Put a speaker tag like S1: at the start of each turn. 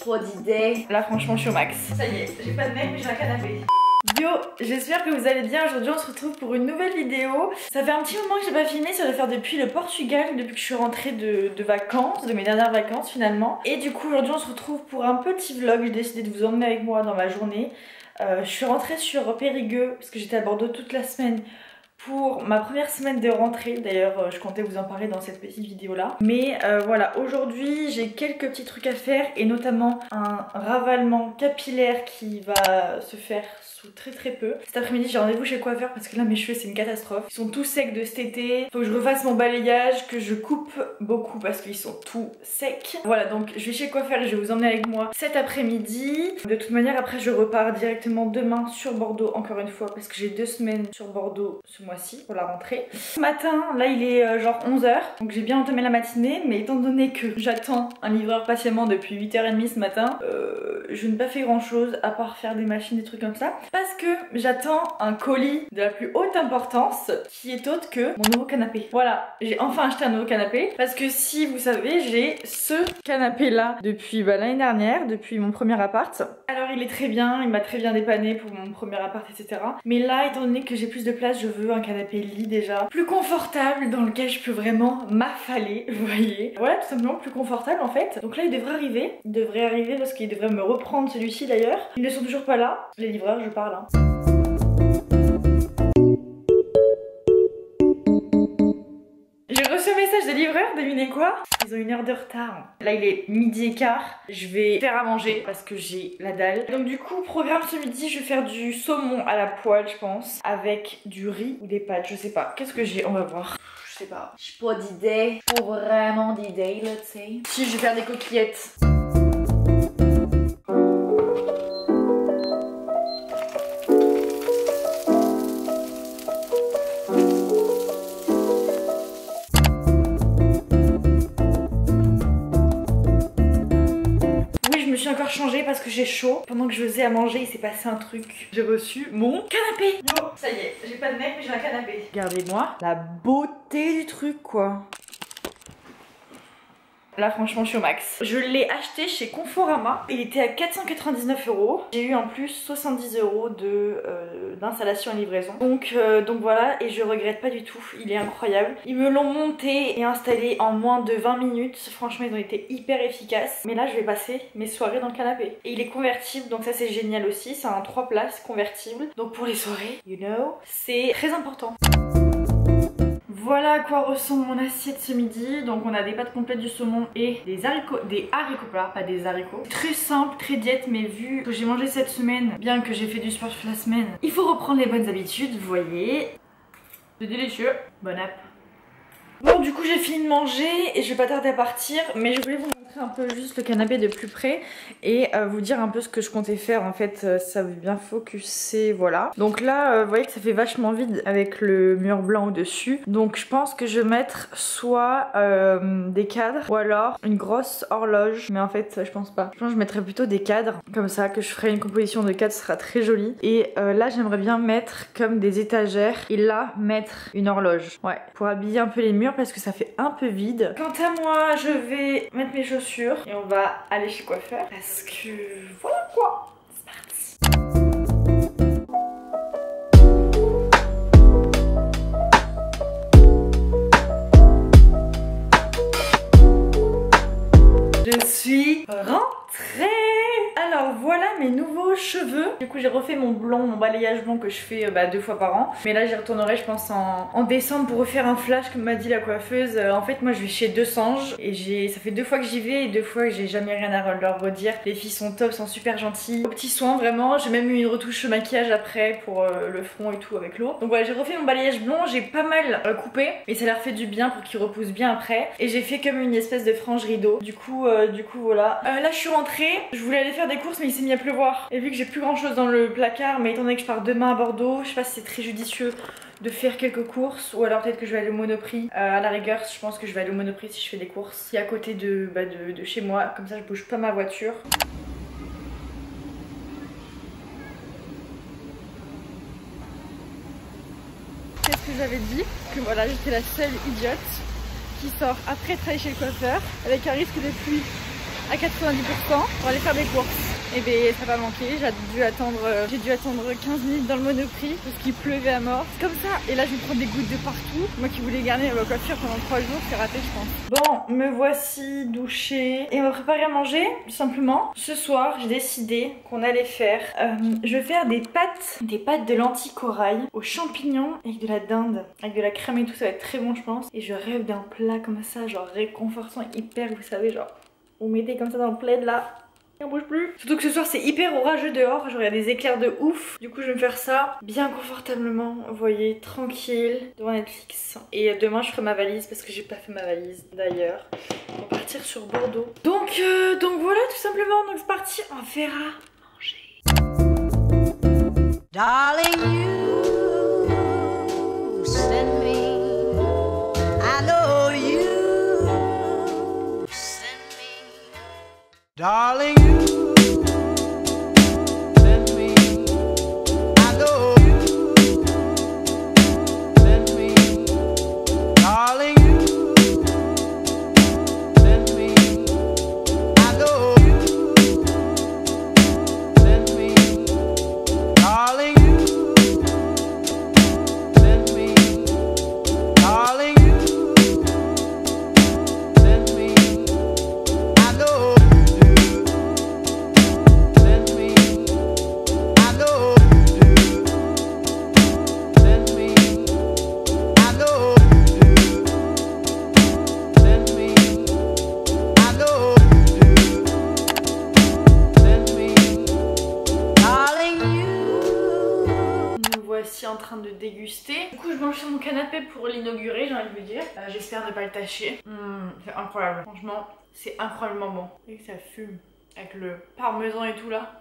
S1: pas d'idée.
S2: Là franchement je suis au max. Ça y est, j'ai pas de mec mais j'ai un canapé. Yo, j'espère que vous allez bien. Aujourd'hui on se retrouve pour une nouvelle vidéo. Ça fait un petit moment que j'ai pas filmé, ça doit faire depuis le Portugal, depuis que je suis rentrée de vacances, de mes dernières vacances finalement. Et du coup aujourd'hui on se retrouve pour un petit vlog. J'ai décidé de vous emmener avec moi dans ma journée. Je suis rentrée sur Périgueux parce que j'étais à Bordeaux toute la semaine pour ma première semaine de rentrée. D'ailleurs je comptais vous en parler dans cette petite vidéo là. Mais voilà, aujourd'hui j'ai quelques petits trucs à faire et notamment un ravalement capillaire qui va se faire sous très peu. Cet après-midi j'ai rendez-vous chez le coiffeur parce que là mes cheveux c'est une catastrophe. Ils sont tous secs de cet été. Faut que je refasse mon balayage, que je coupe beaucoup parce qu'ils sont tout secs. Voilà, donc je vais chez le coiffeur et je vais vous emmener avec moi cet après-midi. De toute manière après je repars directement demain sur Bordeaux encore une fois parce que j'ai 2 semaines sur Bordeaux ce mois-ci pour la rentrée. Ce matin là il est genre 11 h, donc j'ai bien entamé la matinée, mais étant donné que j'attends un livreur patiemment depuis 8 h 30 ce matin, je n'ai pas fait grand chose à part faire des machines, des trucs comme ça. Parce que j'attends un colis de la plus haute importance qui est autre que mon nouveau canapé. Voilà, j'ai enfin acheté un nouveau canapé parce que si vous savez, j'ai ce canapé là depuis l'année dernière, depuis mon premier appart. Alors il est très bien, il m'a très bien dépanné pour mon premier appart, etc. Mais là, étant donné que j'ai plus de place, je veux un canapé lit déjà plus confortable dans lequel je peux vraiment m'affaler, vous voyez. Voilà, tout simplement plus confortable en fait. Donc là il devrait arriver parce qu'il devrait me reprendre celui-ci d'ailleurs. Ils ne sont toujours pas là, les livreurs, je parle hein. J'ai reçu un message des livreurs, devinez quoi? Ils ont 1 heure de retard. Là il est 12h15, je vais faire à manger parce que j'ai la dalle. Donc du coup, programme ce midi, je vais faire du saumon à la poêle je pense, avec du riz ou des pâtes, je sais pas. Qu'est-ce que j'ai? On va voir. Je sais pas.
S1: J'ai pas d'idée, pas vraiment d'idée là, tu sais.
S2: Si, je vais faire des coquillettes. Encore changé parce que j'ai chaud. Pendant que je faisais à manger, il s'est passé un truc. J'ai reçu mon canapé. Yo, ça y est, j'ai pas de mec mais j'ai un canapé. Regardez-moi la beauté du truc quoi. Là franchement je suis au max. Je l'ai acheté chez Conforama. Il était à 499 €. J'ai eu en plus 70 € d'installation et livraison. Donc voilà, et je regrette pas du tout. Il est incroyable. Ils me l'ont monté et installé en moins de 20 minutes. Franchement ils ont été hyper efficaces. Mais là je vais passer mes soirées dans le canapé. Et il est convertible, donc ça c'est génial aussi. C'est un 3 places convertible. Donc pour les soirées, you know, c'est très important. Voilà à quoi ressemble mon assiette ce midi. Donc on a des pâtes complètes, du saumon et des haricots pas des haricots. Très simple, très diète, mais vu que j'ai mangé cette semaine, bien que j'ai fait du sport toute la semaine, il faut reprendre les bonnes habitudes, vous voyez. C'est délicieux, bon app. Bon du coup j'ai fini de manger et je vais pas tarder à partir, mais je voulais vous montrer un peu juste le canapé de plus près et vous dire un peu ce que je comptais faire. En fait ça veut bien focuser, voilà. Donc là vous voyez que ça fait vachement vide avec le mur blanc au dessus. Donc je pense que je vais mettre soit des cadres ou alors une grosse horloge, mais en fait je pense pas. Je pense que je mettrais plutôt des cadres, comme ça que je ferai une composition de cadres, ce sera très joli. Et là j'aimerais bien mettre comme des étagères et là mettre une horloge, ouais, pour habiller un peu les murs parce que ça fait un peu vide. Quant à moi je vais mettre mes chaussures et on va aller chez le coiffeur parce que voilà quoi, c'est parti. Je suis rentrée. Alors voilà mes nouveaux cheveux. Du coup j'ai refait mon blond, mon balayage blond que je fais 2 fois par an. Mais là j'y retournerai je pense en décembre pour refaire un flash comme m'a dit la coiffeuse. En fait moi je vais chez Desange et ça fait 2 fois que j'y vais et 2 fois que j'ai jamais rien à leur redire. Les filles sont top, sont super gentilles. Aux petits soins vraiment. J'ai même eu une retouche maquillage après pour le front et tout avec l'eau. Donc voilà, j'ai refait mon balayage blond, j'ai pas mal coupé et ça leur fait du bien pour qu'il repousse bien après. Et j'ai fait comme une espèce de frange rideau. Du coup voilà. Là je suis rentrée, je voulais aller faire des courses mais il s'est mis à pleuvoir. Et vu que j'ai plus grand chose dans le placard, mais étant donné que je pars demain à Bordeaux, je sais pas si c'est très judicieux de faire quelques courses ou alors peut-être que je vais aller au Monoprix. À la rigueur je pense que je vais aller au Monoprix si je fais des courses. Si à côté de chez moi, comme ça je bouge pas ma voiture. Qu'est-ce que j'avais dit? Que voilà, j'étais la seule idiote qui sort après travailler chez le coiffeur avec un risque de pluie à 90% pour aller faire des courses. Et ben ça va manquer, j'ai dû attendre 15 minutes dans le Monoprix parce qu'il pleuvait à mort. Comme ça, et là je me prends des gouttes de partout. Moi qui voulais garder ma coiffure pendant 3 jours, c'est raté je pense. Bon, me voici douchée et on va préparer à manger, tout simplement. Ce soir, j'ai décidé qu'on allait faire, je vais faire des pâtes de lentilles corail aux champignons avec de la dinde, avec de la crème et tout, ça va être très bon je pense. Et je rêve d'un plat comme ça, genre réconfortant, hyper, vous savez, genre vous mettez comme ça dans le plaid là. On bouge plus. Surtout que ce soir c'est hyper orageux dehors, genre il y a des éclairs de ouf. Du coup je vais me faire ça bien confortablement, vous voyez, tranquille, devant Netflix. Et demain je ferai ma valise parce que j'ai pas fait ma valise d'ailleurs. On va partir sur Bordeaux. Donc voilà tout simplement, donc c'est parti, on verra manger. Darling, you send me, I know you send me. Darling, you send me, I know you send me. Darling, you send me, I know you send me. Darling, you send me, darling, you send me, I know. Voici en train de déguster. Du coup je mange sur mon canapé pour l'inaugurer, j'ai envie de vous dire. J'espère ne pas le tâcher. C'est incroyable. Franchement, c'est incroyablement bon. Et ça fume avec le parmesan et tout là.